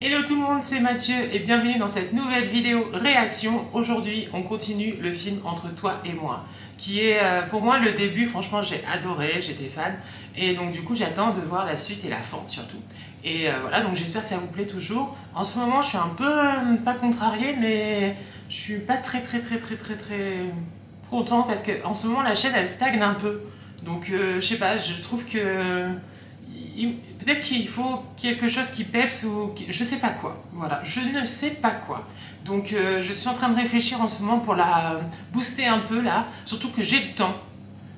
Hello tout le monde, c'est Mathieu et bienvenue dans cette nouvelle vidéo réaction. Aujourd'hui, on continue le film Entre toi et moi, qui est pour moi le début. Franchement, j'ai adoré, j'étais fan. Et donc du coup, j'attends de voir la suite et la fin surtout. Et voilà, donc j'espère que ça vous plaît toujours. En ce moment, je suis un peu, pas contrariée, mais je suis pas très content parce que en ce moment, la chaîne, elle stagne un peu. Donc je sais pas, je trouve que... peut-être qu'il faut quelque chose qui peps ou je sais pas quoi. Voilà, je ne sais pas quoi. Donc je suis en train de réfléchir en ce moment pour la booster un peu là. Surtout que j'ai le temps.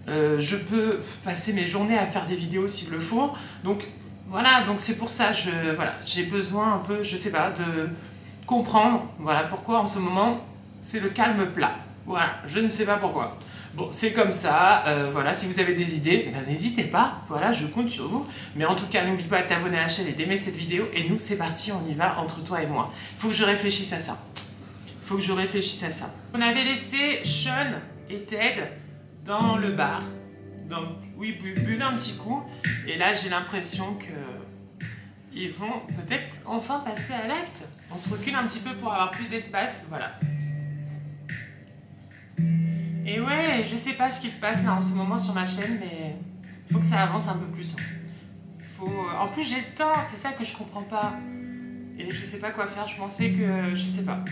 Je peux passer mes journées à faire des vidéos s'il le faut. Donc voilà, donc c'est pour ça voilà, j'ai besoin un peu, je sais pas, de comprendre. Voilà pourquoi en ce moment c'est le calme plat. Voilà, je ne sais pas pourquoi. Bon, c'est comme ça, voilà, si vous avez des idées, ben, n'hésitez pas, voilà, je compte sur vous. Mais en tout cas, n'oublie pas de t'abonner à la chaîne et d'aimer cette vidéo. Et nous, c'est parti, on y va, entre toi et moi. Il faut que je réfléchisse à ça. Il faut que je réfléchisse à ça. On avait laissé Sean et Ted dans le bar. Donc, oui, buvez un petit coup. Et là, j'ai l'impression que ils vont peut-être enfin passer à l'acte. On se recule un petit peu pour avoir plus d'espace, voilà. Et ouais, je sais pas ce qui se passe là en ce moment sur ma chaîne, mais il faut que ça avance un peu plus. En plus, j'ai le temps, c'est ça que je comprends pas. Et je sais pas quoi faire, je pensais que... Je sais pas.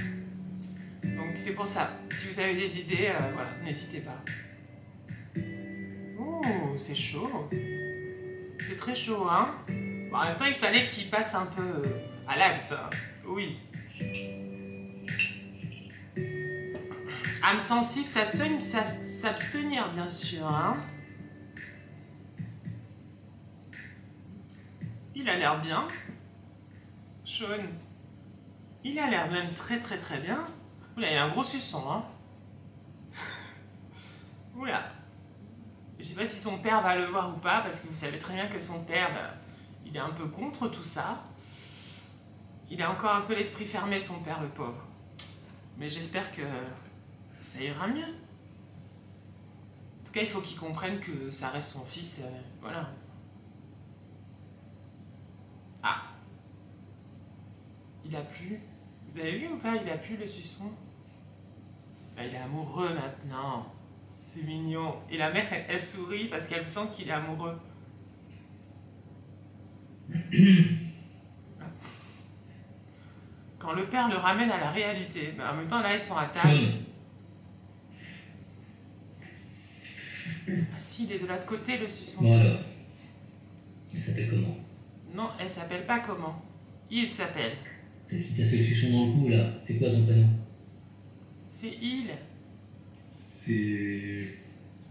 Donc c'est pour ça. Si vous avez des idées, voilà, n'hésitez pas. Oh, c'est chaud. C'est très chaud, hein. Bon, en même temps, il fallait qu'il passe un peu à l'acte. Oui. Âme sensible, s'abstenir, bien sûr, hein. Il a l'air bien. Sean. Il a l'air même très bien. Oula, il y a un gros suçon, hein. Oula. Je sais pas si son père va le voir ou pas, parce que vous savez très bien que son père, bah, il est un peu contre tout ça. Il a encore un peu l'esprit fermé, son père, le pauvre. Mais j'espère que ça ira mieux. En tout cas, il faut qu'il comprenne que ça reste son fils, voilà. Ah. Il a plu. Vous avez vu ou pas? Il a plu le suçon. Bah, il est amoureux maintenant. C'est mignon. Et la mère, elle sourit parce qu'elle sent qu'il est amoureux. Quand le père le ramène à la réalité, bah, en même temps, là, ils sont à table. Ah si, il est de l'autre côté, le suçon. Bon alors, elle s'appelle comment? Non, elle s'appelle pas comment. Il s'appelle. Celle qui t'a fait le suçon dans le cou là, c'est quoi son prénom? C'est il. C'est...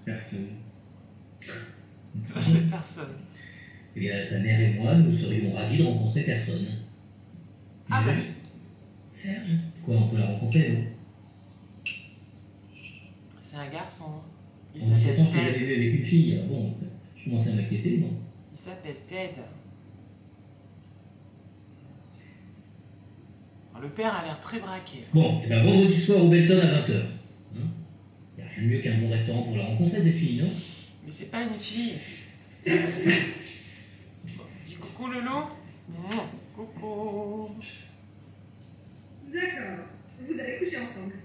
personne. C'est personne. Eh bien, ta mère et moi, nous serions ravis de rencontrer personne. Ah Mais bah. oui. Serge? Quoi, on peut la rencontrer, non? C'est un garçon. Il On dit s'appelle qu'il avait Ted. vu avec une fille. Ah bon, je commençais à m'inquiéter, non? Il s'appelle Ted. Le père a l'air très braqué. Bon, et ben vendredi soir au Belton à 20h. Hein? Y a rien de mieux qu'un bon restaurant pour la rencontrer, cette fille, non? Mais c'est pas une fille. Bon, dis coucou Lolo. Coucou. D'accord. Vous allez coucher ensemble.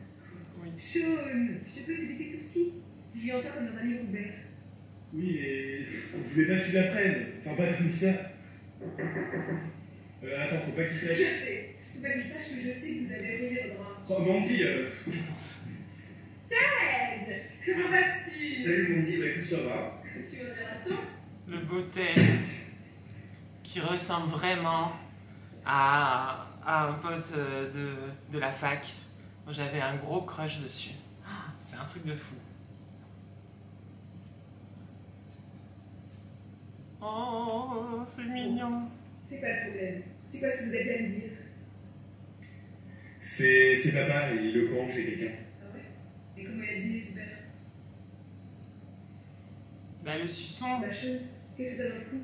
Oui. Sean, je te connais depuis que t'es tout petit. J'y entends comme dans un livre ouvert. Oui, mais on voulait pas que tu l'apprennes. Enfin, pas comme ça. Attends, faut pas qu'il Je sache. sais. Faut pas qu'il sache que je sais que vous avez ruiné le drap. Oh, Mandy, Ted, comment vas-tu? Salut Mandy, bah écoute, ça va. Tu m'en diras tant? Le beau Ted. Qui ressemble vraiment à un pote de la fac. Moi j'avais un gros crush dessus. C'est un truc de fou. Oh, c'est mignon. C'est quoi le problème? C'est quoi ce que vous avez à me dire? C'est papa, il est au courant que j'ai quelqu'un. Ah ouais? Et comment il a dîné ton père? Bah le suçon. Bah Sean, qu'est-ce que t'as dans le cou?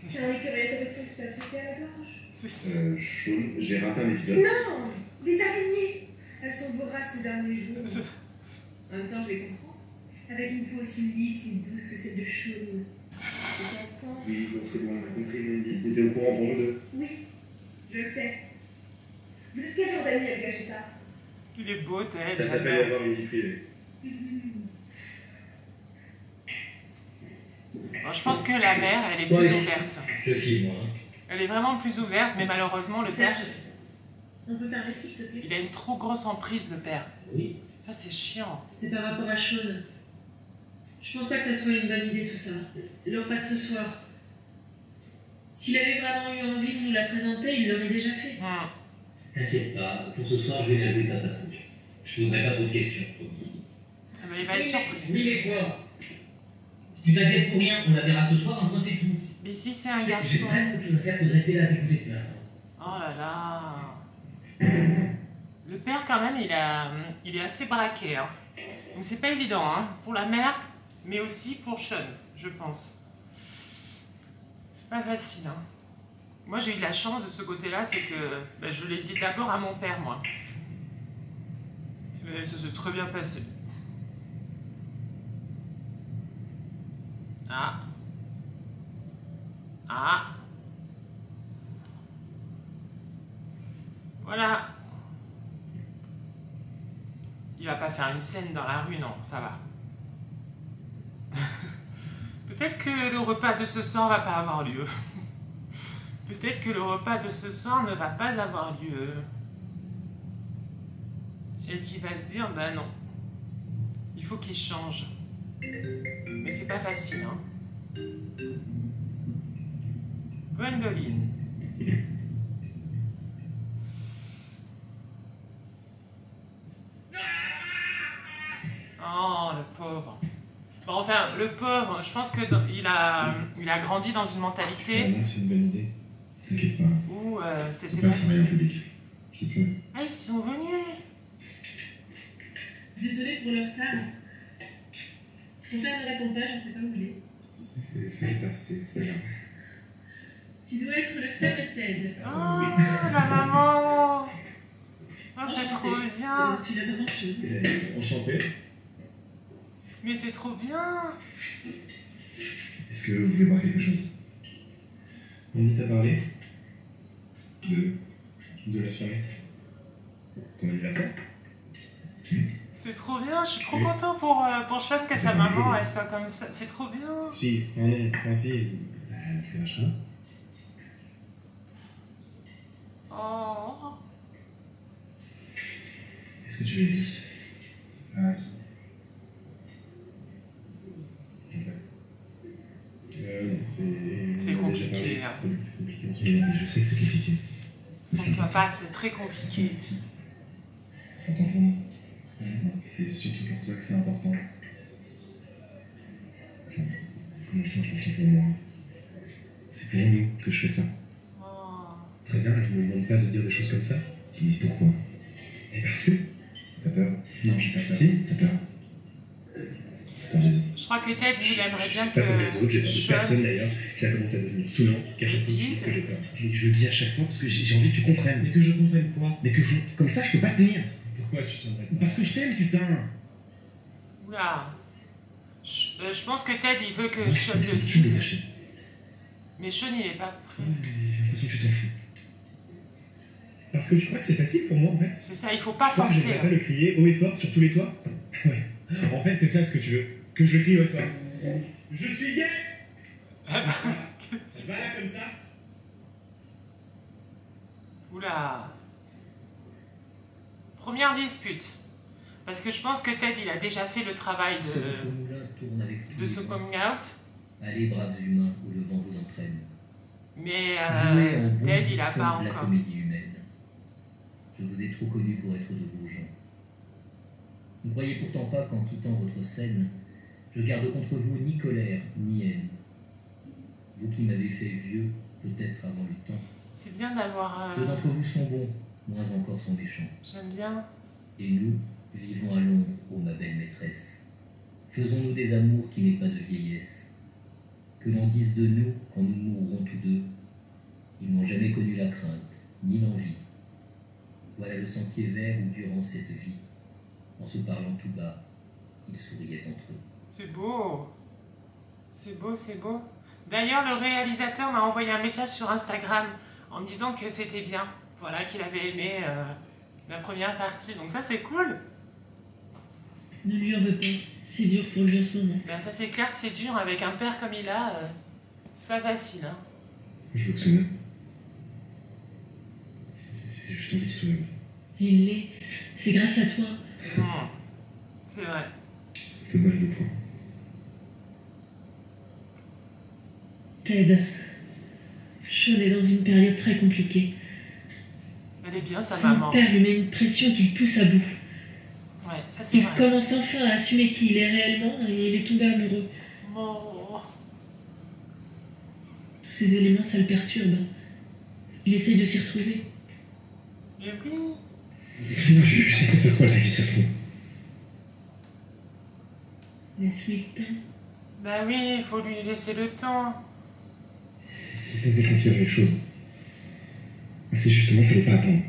C'est un écureuil à chaque que t'as sauté à la gorge? C'est ça. Sean, j'ai raté un épisode. Non! Des araignées! Elles sont voraces ces derniers jours. En même temps, je les comprends. Avec une peau aussi lisse et douce que celle de Sean. C'est attends. Oui, bon, c'est bon, on a compris, Mandy. T'étais au courant pour nous deux. Oui, je le sais. Vous êtes quel genre d'amis à cacher ça? Il est beau, Ted. Ça s'appelle avoir une vie privée. Bon, je pense que la mère, elle est plus ouverte. Je filme, moi. Hein. Elle est vraiment plus ouverte, mais malheureusement, le père, Serge, on peut parler s'il te plaît? il a une trop grosse emprise, le père. Oui. Ça, c'est chiant. C'est par rapport à Sean. Je pense pas que ça soit une bonne idée tout ça. Le repas de ce soir. S'il avait vraiment eu envie de nous la présenter, il l'aurait déjà fait. T'inquiète pas, pour ce soir, je vais l'avouer pas patrouille. Je poserai pas trop de questions. Ah bah, il va être surpris. Oui, mais quoi? Si t'inquiètes pour rien, on la verra ce soir, moi c'est tout. Mais si c'est un J'ai garçon... vraiment autre chose à faire que de rester là à t'écouter te plaindre. Oh là là. Le père, quand même, il est assez braqué. Hein. Donc c'est pas évident, hein, pour la mère, mais aussi pour Sean, je pense. C'est pas facile. Hein. Moi, j'ai eu de la chance de ce côté-là, c'est que ben, je l'ai dit d'abord à mon père, moi. Mais ça s'est très bien passé. Ah. Ah. Voilà. Il va pas faire une scène dans la rue, non, ça va. Peut-être que le repas de ce soir va pas avoir lieu. Peut-être que le repas de ce soir ne va pas avoir lieu. Et qu'il va se dire, bah non. Il faut qu'il change. Mais c'est pas facile, hein. Gwendoline. Oh, le pauvre. Bon, enfin, le pauvre, je pense qu'il a grandi dans une mentalité Non, c'est une bonne idée. T'inquiète pas. où c'était Pas pas travailler en si... public. Je te promets. Ah, ils sont venus. Désolée pour le retard. Ton père ne répond pas, je sais pas où il est. C'est passé, c'est pas grave. Tu dois être le fameux Ted. Oh, la maman. Oh, c'est trop bien. Je suis la maman chaude. Enchanté. Mais c'est trop bien. Est-ce que vous voulez boire quelque chose? On dit à parler de la soirée. Ton anniversaire? C'est trop bien. Je suis trop content pour Sean que sa maman elle soit comme ça. C'est trop bien. Si, non, non, enfin si. C'est machin. Oh. Est-ce que tu lui dis? Ah, non, C'est compliqué, hein. C'est compliqué en ce moment, mais je sais que c'est compliqué. Son papa, c'est très compliqué. Important pour moi. C'est surtout pour toi que c'est important. Comment c'est important pour moi? C'est pour nous que je fais ça. Oh. Très bien, je me demande pas de dire des choses comme ça. Dis pourquoi? Et parce que. T'as peur? Non, j'ai pas peur. Si, t'as peur. Je crois que Ted, il aimerait bien Pas comme les autres, j'ai que peur de Sean personne d'ailleurs. Ça commence à devenir saoulant qu'à chaque fois que j'ai peur. Je le dis à chaque fois parce que j'ai envie que tu comprennes. Mais que je comprenne quoi? Mais que comme ça, je peux pas tenir. Pourquoi tu tiendrais pas? Parce que je t'aime, putain. Oula. Je pense que Ted, il veut que Moi, Sean le tu me dise. lâches. Mais Sean, il est pas prêt. J'ai l'impression que tu t'en fous. Parce que tu crois que c'est facile pour moi en fait? C'est ça, il faut pas Je crois que forcer. je devrais pas le crier haut et fort sur tous les toits? Ouais. En fait, c'est ça ce que tu veux. Que je le crie haut et fort. Je suis gay! Voilà comme ça. Oula. Première dispute. Parce que je pense que Ted, il a déjà fait le travail Ce moulin tourne avec tous de les ce vents. coming out. Allez, braves humains, où le vent vous entraîne. Mais Jouez en bon Ted, il a scène pas de la encore. comédie humaine. Je vous ai trop connu pour être de vos gens. Ne croyez pourtant pas qu'en quittant votre scène, je garde contre vous ni colère, ni haine. Vous qui m'avez fait vieux, peut-être avant le temps. C'est bien d'avoir... Peu d'entre vous sont bons, moins encore sont méchants. J'aime bien. Et nous, vivons à l'ombre, ô ma belle maîtresse. Faisons-nous des amours qui n'aient pas de vieillesse. Que l'on dise de nous quand nous mourrons tous deux. Ils n'ont jamais connu la crainte, ni l'envie. Voilà le sentier vert où, durant cette vie, en se parlant tout bas, ils souriaient entre eux. C'est beau. C'est beau, c'est beau. D'ailleurs, le réalisateur m'a envoyé un message sur Instagram en me disant que c'était bien. Voilà, qu'il avait aimé la première partie. Donc ça, c'est cool. Ne lui en veux pas. C'est dur pour lui en ce moment. Ben, ça, c'est clair que c'est dur avec un père comme il a. C'est pas facile, hein. Je veux que ce soit. J'ai juste envie qu'il soit heureux. Et il l'est. C'est grâce à toi. C'est vrai. Le mal de point. Ted. Sean est dans une période très compliquée. Elle est bien, sa Son maman. père lui met une pression qu'il pousse à bout. Ouais, ça, c'est Il vrai. commence enfin à assumer qui il est réellement et il est tombé amoureux. Oh. Tous ces éléments, ça le perturbe. Il essaye de s'y retrouver. Mais oui. Dis-moi, je sais faire quoi, ta vie, ça trouve. Laisse-lui le temps. Bah oui, il faut lui laisser le temps. Si ça faisait confier les choses. C'est justement, fallait pas attendre.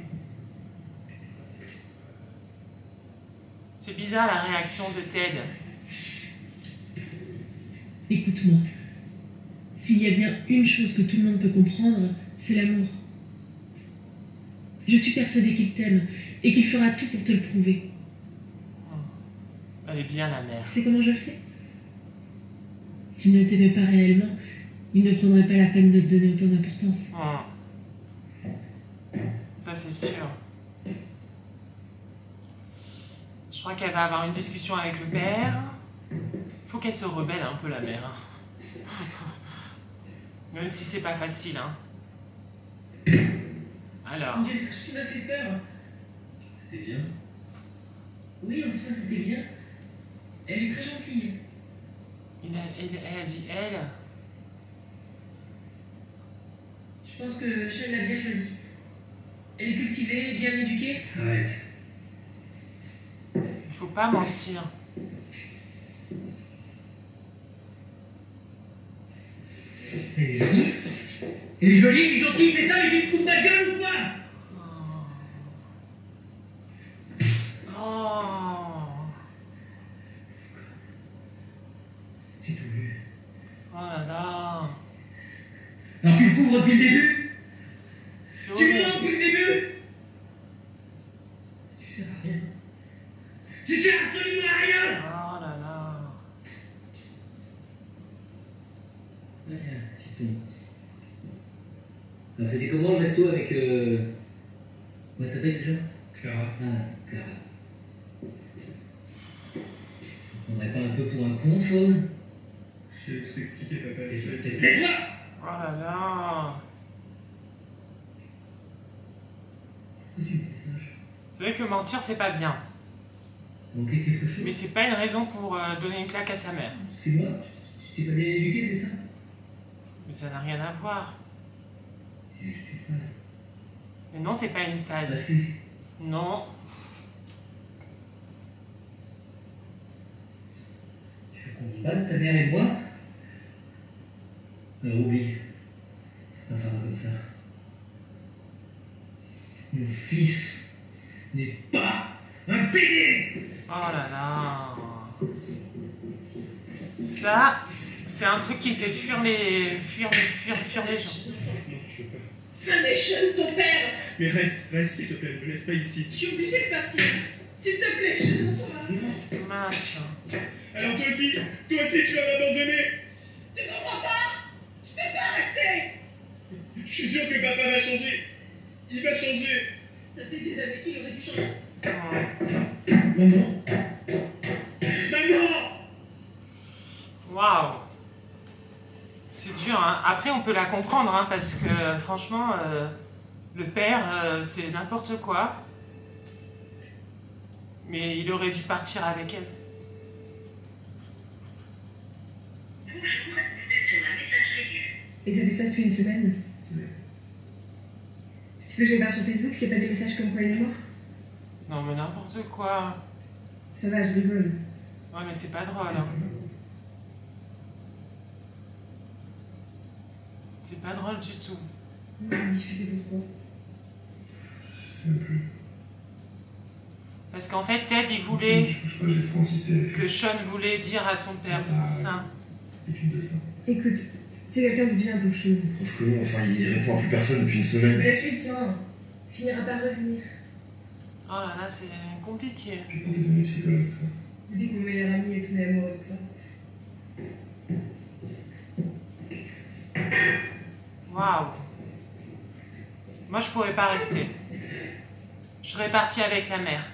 C'est bizarre la réaction de Ted. Écoute-moi. S'il y a bien une chose que tout le monde peut comprendre, c'est l'amour. Je suis persuadée qu'il t'aime et qu'il fera tout pour te le prouver. Elle est bien, la mère. Tu sais comment je le sais? S'il ne t'aimait pas réellement, il ne prendrait pas la peine de te donner autant d'importance. Ça, c'est sûr. Je crois qu'elle va avoir une discussion avec le père. Faut qu'elle se rebelle un peu, la mère. Même si c'est pas facile, hein. Alors. Mon Dieu, c'est que tu m'as fait peur. C'était bien. Oui, en soi, c'était bien. Elle est très gentille. Elle a dit elle. Je pense que Sean l'a bien choisie. Elle est cultivée, bien éduquée. Arrête. Il faut pas mentir. Elle est jolie. Elle est jolie, elle est gentille, c'est ça, mais tu te fous de ma gueule ou quoi? Oh. J'ai tout vu. Oh là là. Alors tu le couvres depuis le début? C'est Tu le mens horrible. depuis le début? Tu sers à rien. Tu sers absolument à rien! Oh là là. Ouais, fiston. Alors c'était comment le resto avec... Comment ça s'appelle déjà? Clara. Ah, Clara. Tu me prendrais pas un peu pour un con, Sean? Je vais tout expliquer, papa. Tais-toi! Oh là là. Pourquoi tu me fais ça? C'est vrai que mentir, c'est pas bien. Manquer quelque chose? Mais c'est pas une raison pour donner une claque à sa mère. C'est moi? Je t'ai pas bien éduqué, c'est ça? Mais ça n'a rien à voir. C'est juste une phase. Mais non, c'est pas une phase. Passé. Non. Tu veux qu'on se batte, ta mère et moi? Alors oublie. Ça va comme ça. Mon fils n'est pas un PD! Oh là là. Ça, c'est un truc qui fait fuir les gens. Non, je veux pas. Ah mais Sean, ton père! Mais reste, s'il te plaît, ne me laisse pas ici. Je suis obligée de partir. S'il te plaît, Sean. Mince. Alors toi aussi, tu vas m'abandonner. Tu comprends pas? Je peux pas rester! Je suis sûr que papa va changer. Il va changer. Ça fait des années qu'il aurait dû changer. Maman. Maman. Waouh. C'est dur, hein. Après, on peut la comprendre, hein, parce que franchement, le père, c'est n'importe quoi. Mais il aurait dû partir avec elle. Et ça fait ça depuis une semaine. Tu veux que j'aille voir sur Facebook s'il n'y a pas des messages comme quoi il est mort? Non, mais n'importe quoi. Ça va, je rigole. Ouais, mais c'est pas drôle, hein. C'est pas drôle du tout. Vous avez discuté pourquoi? Je sais même plus. Parce qu'en fait, Ted, il voulait Je crois que j'ai trop insisté. que Sean voulait dire à son père, c'est pour ça. L'étude de ça. Écoute, c'est quelqu'un de bien pour chose. Prouve que non, enfin, il répond à plus personne depuis une semaine. Laisse-lui le temps. finira par revenir. Oh là là, c'est compliqué. Puis quand t'es devenu psychologue, ça. Depuis que mon meilleur ami est tombé amoureux de toi. Waouh. Moi, je pourrais pas rester. Je serais partie avec la mère.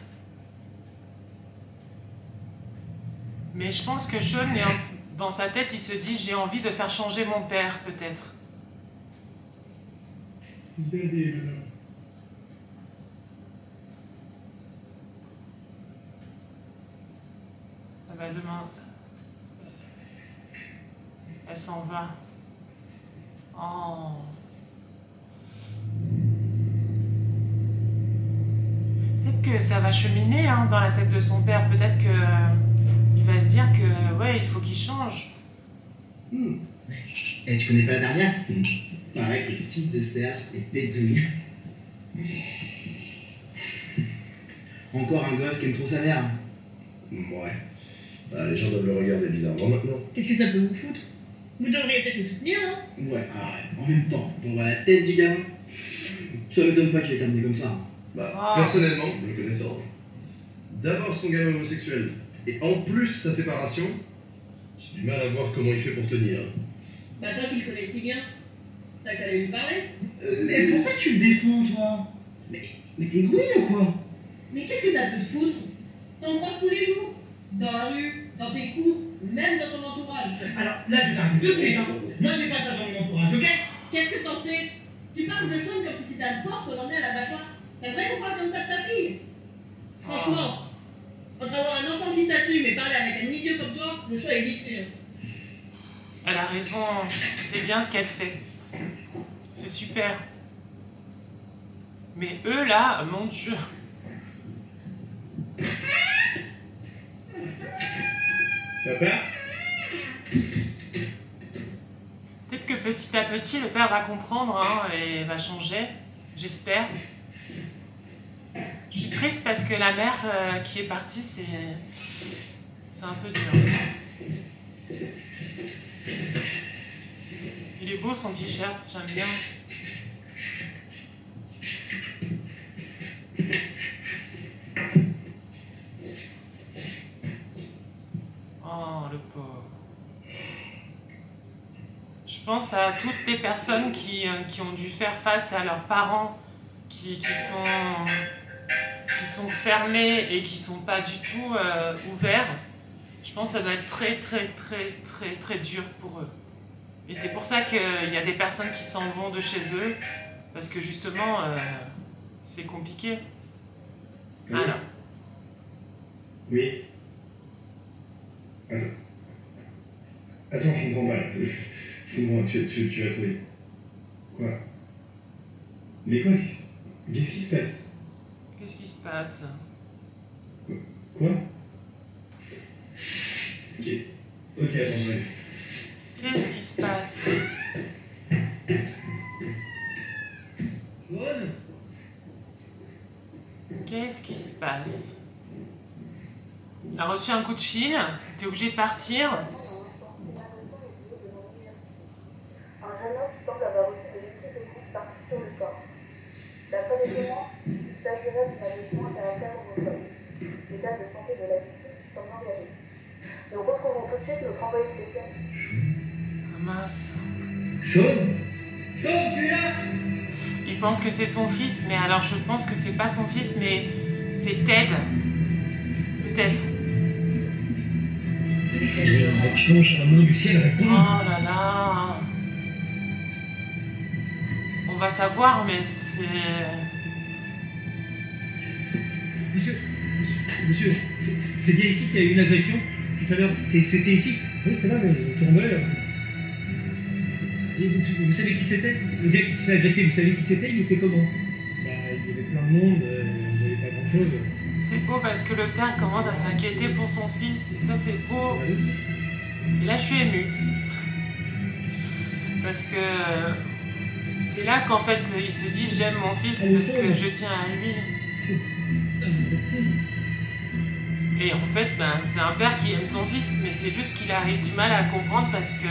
Mais je pense que Sean, dans sa tête, il se dit, j'ai envie de faire changer mon père, peut-être. Vous se baladez, madame. Ah bah demain... Elle s'en va. Oh... Peut-être que ça va cheminer hein, dans la tête de son père. Peut-être que il va se dire que ouais, il faut qu'il change. Eh, tu connais pas la dernière? Pareil que le fils de Serge et Pézouille. Encore un gosse qui aime trop sa mère. Ouais. Bah, les gens doivent le regarder bizarrement maintenant. Qu'est-ce que ça peut vous foutre? Vous devriez peut-être le soutenir, hein? Ouais, arrête. En même temps, on voit la tête du gamin. Ça m'étonne pas qu'il ait amené comme ça. Bah, Ah. personnellement, le connaissant, d'abord son gamin homosexuel, et en plus sa séparation, j'ai du mal à voir comment il fait pour tenir. Bah toi qui le connais si bien, t'as qu'à aller lui parler. Mais pourquoi tu le défends, toi? Mais t'es gouillé ou quoi? Mais qu'est-ce que ça peut te foutre? T'en croises tous les jours. Dans la rue, dans tes cours, même dans ton entourage. Alors là, je t'arrête tout de suite, hein. Moi, j'ai pas ça dans mon entourage, ok? Qu'est-ce que t'en sais? Tu parles de Sean comme si c'était à le porte qu'on emmenait à l'abattoir. T'as vrai qu'on parle comme ça de ta fille? Franchement, entre avoir un enfant qui s'assume et parler avec un idiot comme toi, le choix est vite fait. Elle a raison. C'est bien ce qu'elle fait. C'est super. Mais eux là, mon Dieu. Papa? Peut-être que petit à petit, le père va comprendre hein, et va changer. J'espère. Je suis triste parce que la mère qui est partie, c'est un peu dur. Il est beau son t-shirt, j'aime bien. Oh, le pauvre. Je pense à toutes les personnes qui ont dû faire face à leurs parents qui sont fermés et qui sont pas du tout ouverts. Je pense que ça doit être très très très très très dur pour eux. Et c'est pour ça qu'il y a des personnes qui s'en vont de chez eux, parce que justement, c'est compliqué. Oui. Alors, Oui. Attends. Attends, je comprends pas. Je comprends, tu as trouvé. Quoi? Mais quoi? Qu'est-ce qui se passe? qu'est-ce qui se passe? Quoi? Ok. Ok, attends, j'arrive. Qu'est-ce qui se passe? Jaune? Qu'est-ce qui se passe? Elle a reçu un coup de fil, t'es obligé de partir. Un jeune homme semble avoir reçu de liquide de groupe partout sur le corps. D'après les témoins, il s'agirait d'une agression à caractère homophobe. L'état de santé de la victime semble engagé. Nous retrouvons tout de suite notre envoyé spécial. Ah mince. Jaune? Jaune, tu es là? Il pense que c'est son fils, mais alors je pense que c'est pas son fils, mais c'est Ted. Peut-être. Réponse, amour du ciel, Oh réponds. là là. On va savoir, mais c'est... Monsieur, c'est bien ici qu'il y a eu une agression tout à l'heure. C'était ici? Oui, c'est là, mais tu tombais là. Et vous savez qui c'était? Le gars qui s'est fait agresser, vous savez qui c'était? Il était comment? Bah, il y avait plein de monde, on voyait pas grand-chose. C'est beau parce que le père commence à s'inquiéter pour son fils, et ça c'est beau. Et là je suis émue. Parce que c'est là qu'en fait il se dit j'aime mon fils parce que je tiens à lui. Et en fait ben, c'est un père qui aime son fils, mais c'est juste qu'il a du mal à comprendre parce que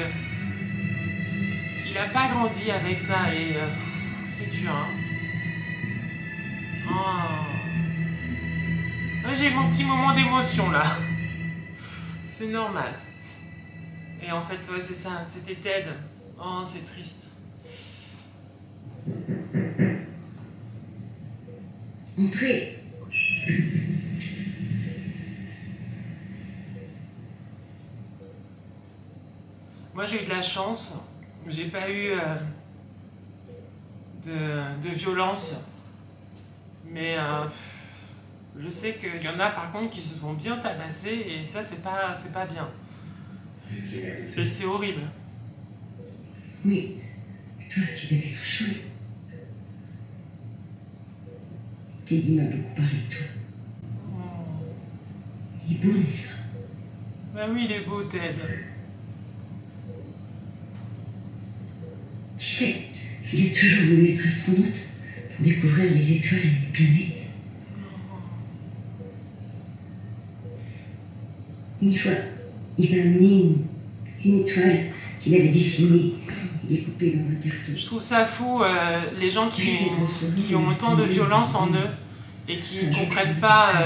il n'a pas grandi avec ça et c'est dur. Hein. Moi, j'ai mon petit moment d'émotion, là. C'est normal. Et en fait, ouais, c'est ça. C'était Ted. Oh, c'est triste. Entrez. Moi, j'ai eu de la chance. J'ai pas eu de violence. Mais je sais qu'il y en a, par contre, qui se font bien tabasser. Et ça, c'est pas bien. Et c'est horrible. Oui. Toi, tu dois être chaud. Teddy m'a beaucoup parlé de toi. Il est beau, n'est-ce pas? Bah oui, il est beau, Ted. Tu sais, il a toujours voulu être astronaute pour découvrir les étoiles et les planètes. Une fois, il m'a amené une étoile qu'il avait dessinée et découpée dans un carton. Je trouve ça fou, les gens qui ont autant de violence en eux et qui ne comprennent pas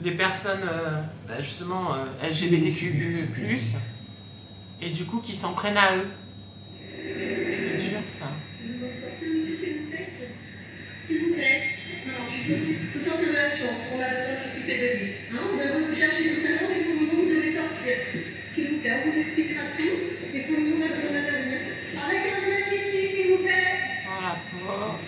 les personnes, justement, LGBTQ+, et du coup qui s'en prennent à eux. C'est dur, ça. S'il vous plaît. Non, vous sortez de la chambre. On a besoin de s'occuper de lui. Hein, on va vous chercher tout à l'heure, mais pour le moment, vous devez sortir. S'il vous plaît, on vous expliquera tout. Et pour le moment, on a besoin d'intervenir. Arrêtez ici, s'il vous plaît. Oh, la pauvre.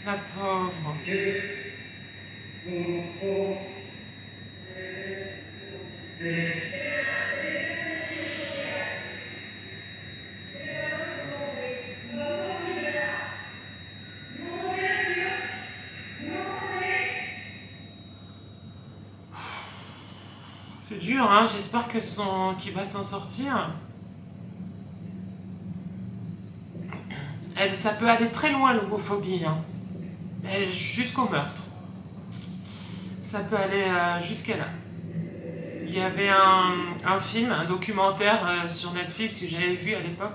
La pauvre. C'est dur, hein. J'espère qu'il va s'en sortir. Ça peut aller très loin, l'homophobie, hein. Jusqu'au meurtre. Ça peut aller jusqu'à là. Il y avait un film, un documentaire sur Netflix que j'avais vu à l'époque.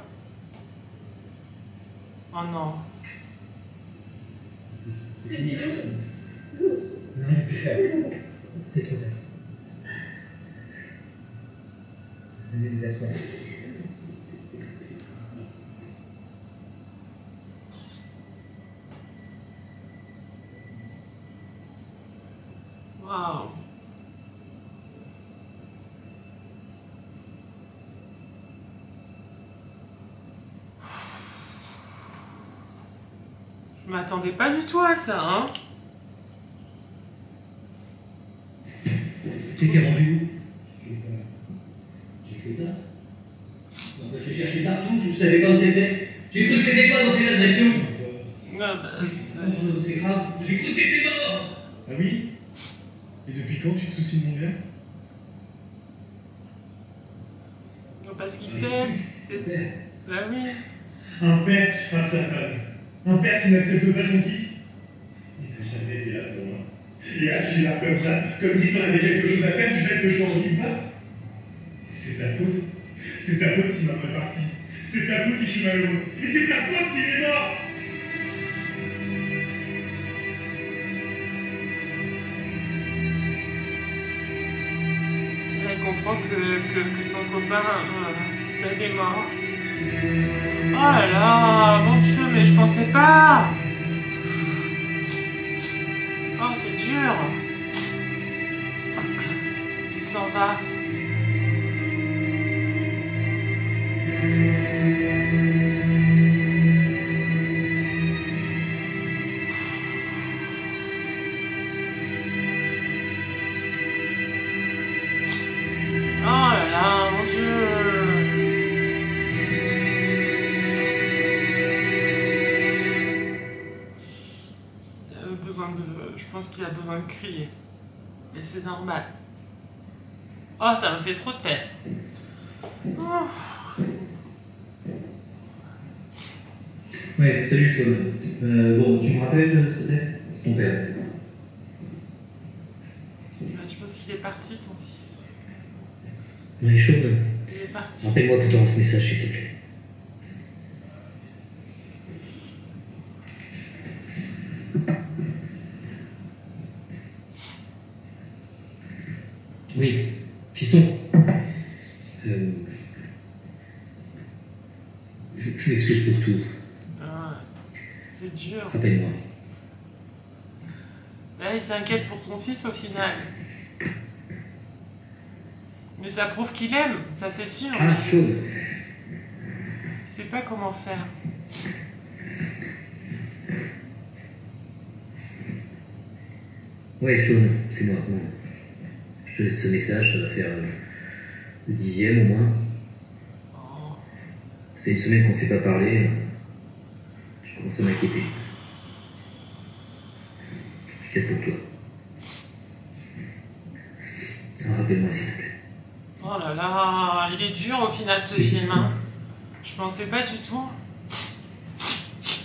Oh non. C'était trop tard. Venez vous asseoir. Waouh. Je m'attendais pas du tout à ça, hein. Tu t'es rendu où? Je sais pas. Je t'ai cherché partout, je savais pas où t'étais. J'ai cru que c'était pas dans cette agression. Ah bah, C'est grave, j'ai cru que t'étais mort. Ah oui? Et depuis quand tu te soucies de mon bien? parce qu'il t'aime. Bah oui. Un père qui frappe sa femme. Un père qui n'accepte pas son fils. Il t'a jamais été là pour moi. Et là, tu es là comme ça, comme si tu en avais quelque chose à faire du fait que je t'en oublie pas. C'est ta faute. C'est ta faute si maman est partie. C'est ta faute si je suis malheureux. Et c'est ta faute s'il est mort. Elle comprend que son copain Ted est mort. Oh là là, mon Dieu, mais je pensais pas. Oh, c'est dur. Il s'en va. Oh là là, mon Dieu. Je pense qu'il a besoin de crier. Et c'est normal. Oh, ça me fait trop de peine. Oh. Ouais, salut Sean. Bon, tu me rappelles, c'est ton père. Je pense qu'il est parti, ton fils. Ouais, Sean. Il est parti. Rappelle-moi quand tu auras ce message, s'il te plaît. Oui, fiston. Je m'excuse pour tout. Ah, c'est dur. Rappelle-moi. Là, il s'inquiète pour son fils au final. Mais ça prouve qu'il aime, ça c'est sûr. Ah, chaude. Il sait pas comment faire. Ouais, Sean, c'est moi. Bon. Je te laisse ce message, ça va faire le 10e au moins. Oh. Ça fait une semaine qu'on s'est pas parlé. Je commence à m'inquiéter. Je m'inquiète pour toi. Alors, rappelle-moi s'il te plaît. Oh là là, il est dur au final ce film. Hein. Je pensais pas du tout.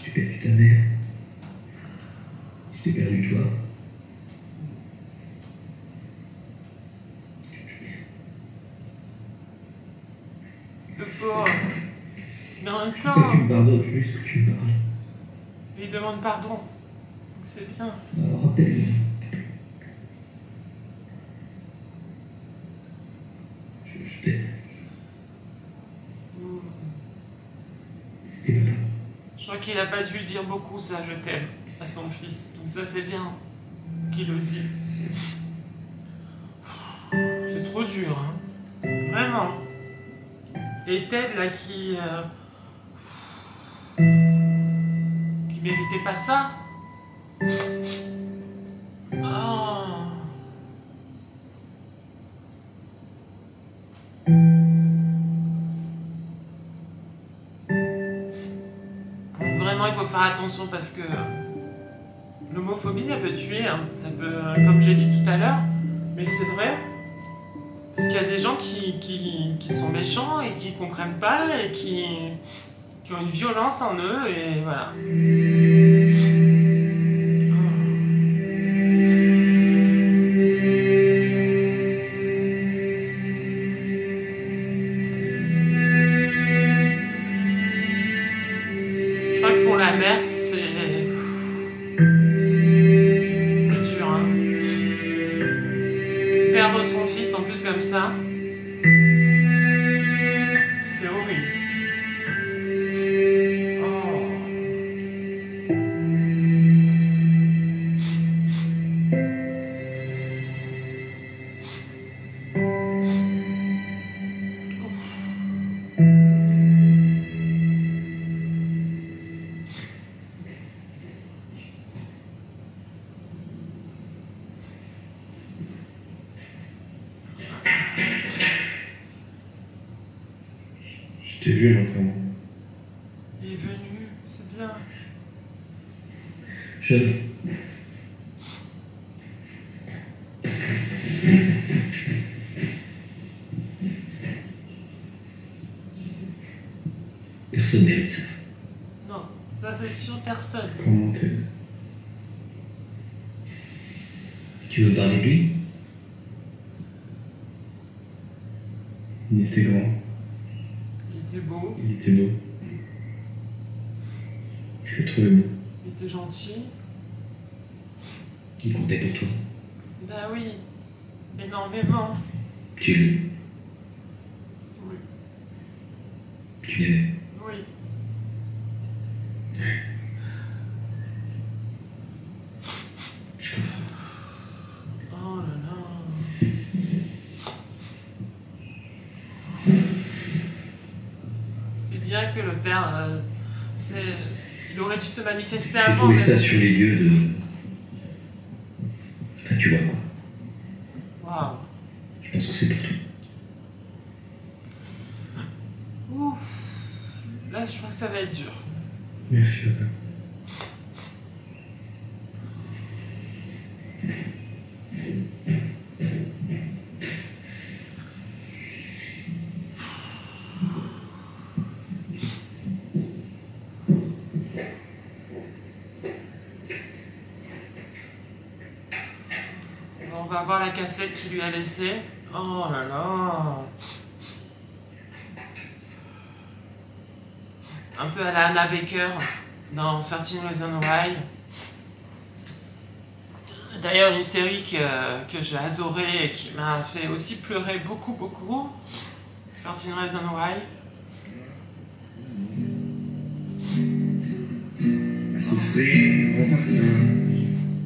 J'ai perdu ta mère. Je t'ai perdu toi. Le pauvre. Mais en même Tu temps, me pardonnes, juste que tu me parles. il demande pardon. Donc c'est bien. Alors, rappelle-moi. Je t'aime. C'était papa. Je crois qu'il a pas dû dire beaucoup ça, je t'aime, à son fils. Donc ça c'est bien qu'il le dise. C'est trop dur, hein. Vraiment. Et Ted là qui méritait pas ça. Oh. Donc vraiment il faut faire attention parce que l'homophobie ça peut tuer, hein. Ça peut, comme j'ai dit tout à l'heure, mais c'est vrai. Parce qu'il y a des gens qui sont méchants et qui comprennent pas et qui ont une violence en eux et voilà. Je crois que pour la mère c'est dur, hein. Perdre son fils en plus comme ça, c'est horrible. Oh. Je t'ai vu à l'enterrement. Il est venu, c'est bien. Sean. Personne mérite ça. Non, ça c'est sûr personne. Comment t'es? Tu veux parler de lui? Il était grand, Il était beau, il était beau. Je le trouvais beau. il était gentil. Il comptait pour toi. Bah oui, énormément. Tu le. Oui, Tu l'aimais. oui. Je comprends. Oh là là. C'est bien que le père, il aurait dû se manifester J'ai avant. trouvé mais ça bon. sur les lieux de. Enfin, tu vois quoi. Waouh. Je pense que c'est pour tout. Ouf. Là, je crois que ça va être dur. Merci, papa. On va voir la cassette qu'il lui a laissée. Oh là là. un peu à la Anna Baker dans 13 Reasons Why. D'ailleurs, une série que j'ai adorée et qui m'a fait aussi pleurer beaucoup, 13 Reasons Why. À souffrir en partant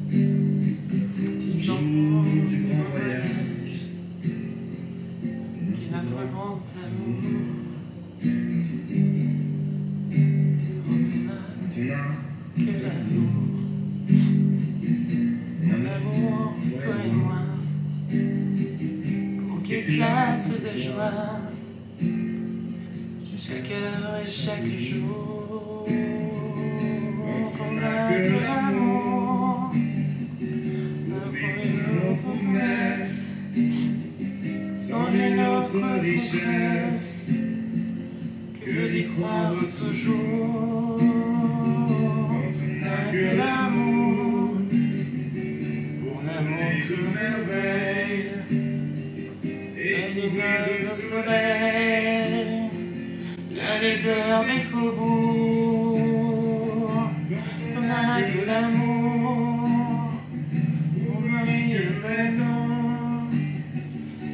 Petite chanson du grand voyage. qui notre grand amour. Quand on a Que l'amour, mon amour, toi et moi, pour qu'éclate de joie chaque heure et chaque jour, qu'on a de l'amour, nos promesses sont d'une autre richesse que d'y croire toujours. Que l'amour, mon amour tout merveille, et lumière de soleil, la laideur des faubourgs, ton âme de l'amour, mon ami de présent,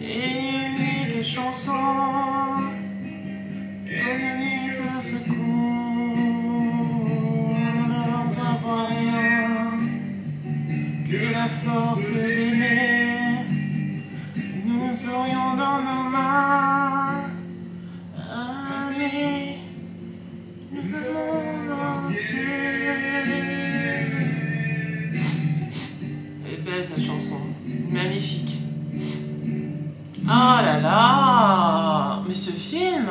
et unique chanson, et unique secours. Que la force d'aimer, nous aurions dans nos mains aimer le monde entier. Elle est belle cette chanson, magnifique. Oh là là, mais ce film,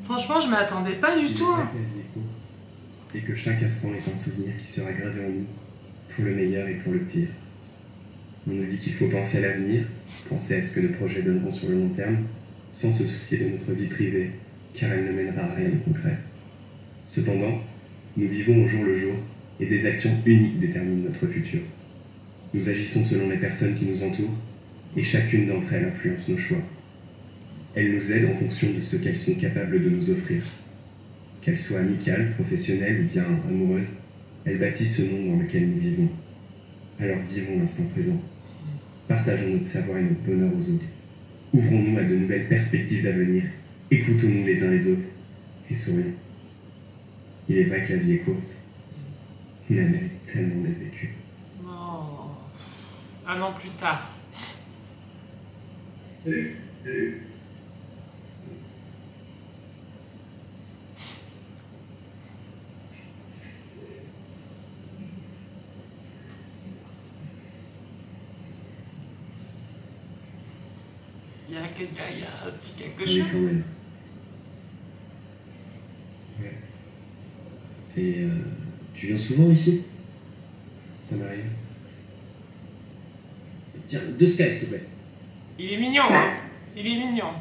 franchement, je m'attendais pas du tout. Et que chaque instant est un souvenir qui sera gravé en nous, pour le meilleur et pour le pire. On nous dit qu'il faut penser à l'avenir, penser à ce que nos projets donneront sur le long terme, sans se soucier de notre vie privée, car elle ne mènera à rien de concret. Cependant, nous vivons au jour le jour, et des actions uniques déterminent notre futur. Nous agissons selon les personnes qui nous entourent, et chacune d'entre elles influence nos choix. Elles nous aident en fonction de ce qu'elles sont capables de nous offrir. Qu'elles soient amicales, professionnelles ou bien amoureuses, elles bâtissent ce monde dans lequel nous vivons. Alors vivons l'instant présent. Partageons notre savoir et notre bonheur aux autres. Ouvrons-nous à de nouvelles perspectives d'avenir. Écoutons-nous les uns les autres et sourions. Il est vrai que la vie est courte, mais elle mérite tellement d'être vécue. Oh. Un an plus tard. Salut. Il y a un petit quelque Oui, chose. quand même. Ouais. Et tu viens souvent ici? Ça m'arrive. Tiens, 2 Sky, s'il te plaît. Il est mignon, hein. Il est mignon.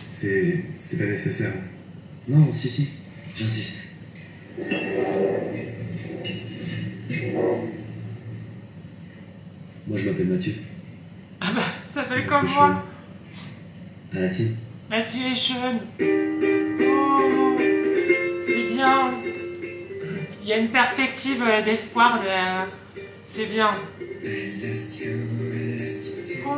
C'est pas nécessaire. Non, si, j'insiste. Moi, je m'appelle Mathieu. Ah bah, ça s'appelle C'est comme Sean. moi. À la tienne. Mathieu et Sean. Oh, c'est bien. Il y a une perspective d'espoir, c'est bien. Oh.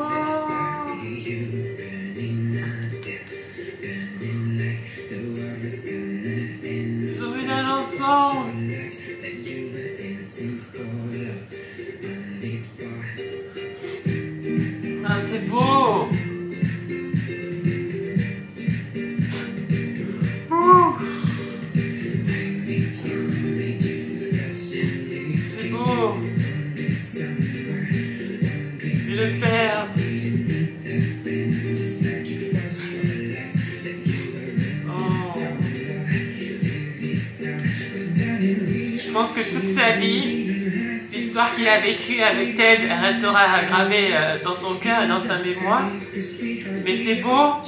Ils ont vu d'aller ensemble. Ah, c'est beau. Ouh. C'est beau. Et le père. Oh. Je pense que toute sa vie, l'histoire qu'il a vécue avec Ted, elle restera gravée dans son cœur et dans sa mémoire. Mais c'est beau.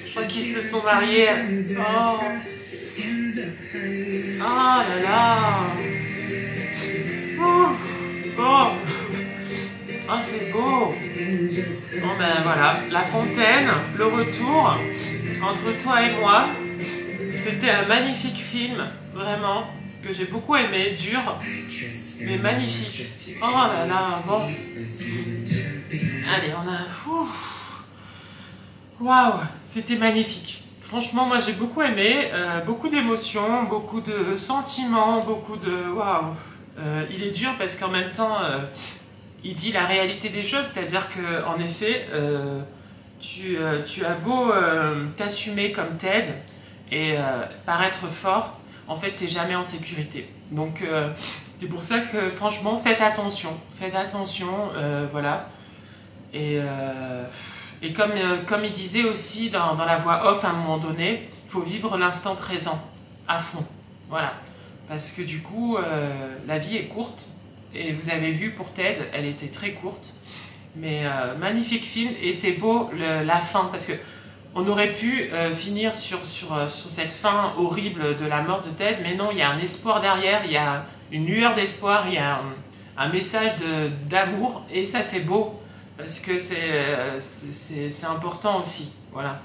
Je crois qu'ils se sont mariés. Oh. Oh là là. Oh. Oh. Oh, c'est beau. Bon ben voilà, La Fontaine, le retour Entre toi et moi, c'était un magnifique film, vraiment, que j'ai beaucoup aimé, dur, mais magnifique. Oh là là, bon. Allez, on a... Waouh, c'était magnifique. Franchement, moi j'ai beaucoup aimé, beaucoup d'émotions, beaucoup de sentiments, beaucoup de... Waouh. Il est dur parce qu'en même temps, il dit la réalité des choses, c'est-à-dire qu'en effet, tu as beau t'assumer comme Ted et paraître fort, en fait, tu n'es jamais en sécurité. Donc, c'est pour ça que, franchement, faites attention, voilà. Et comme il disait aussi dans la voix off à un moment donné, il faut vivre l'instant présent, à fond, voilà. Parce que du coup, la vie est courte, et vous avez vu pour Ted, elle était très courte, mais magnifique film, et c'est beau la fin, parce que on aurait pu finir sur cette fin horrible de la mort de Ted, mais non, il y a un espoir derrière, il y a une lueur d'espoir, il y a un message d'amour, et ça c'est beau, parce que c'est important aussi, voilà.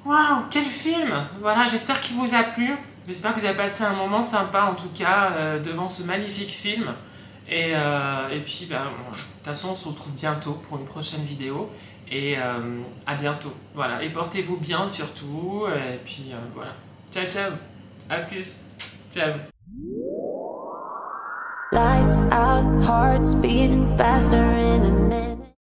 Waouh, quel film! Voilà, j'espère qu'il vous a plu, j'espère que vous avez passé un moment sympa, en tout cas, devant ce magnifique film, et puis, bah, de toute façon, on se retrouve bientôt pour une prochaine vidéo, et à bientôt, voilà, et portez-vous bien surtout, et puis voilà, ciao ciao, à plus, ciao. Lights out, hearts beating faster in a minute.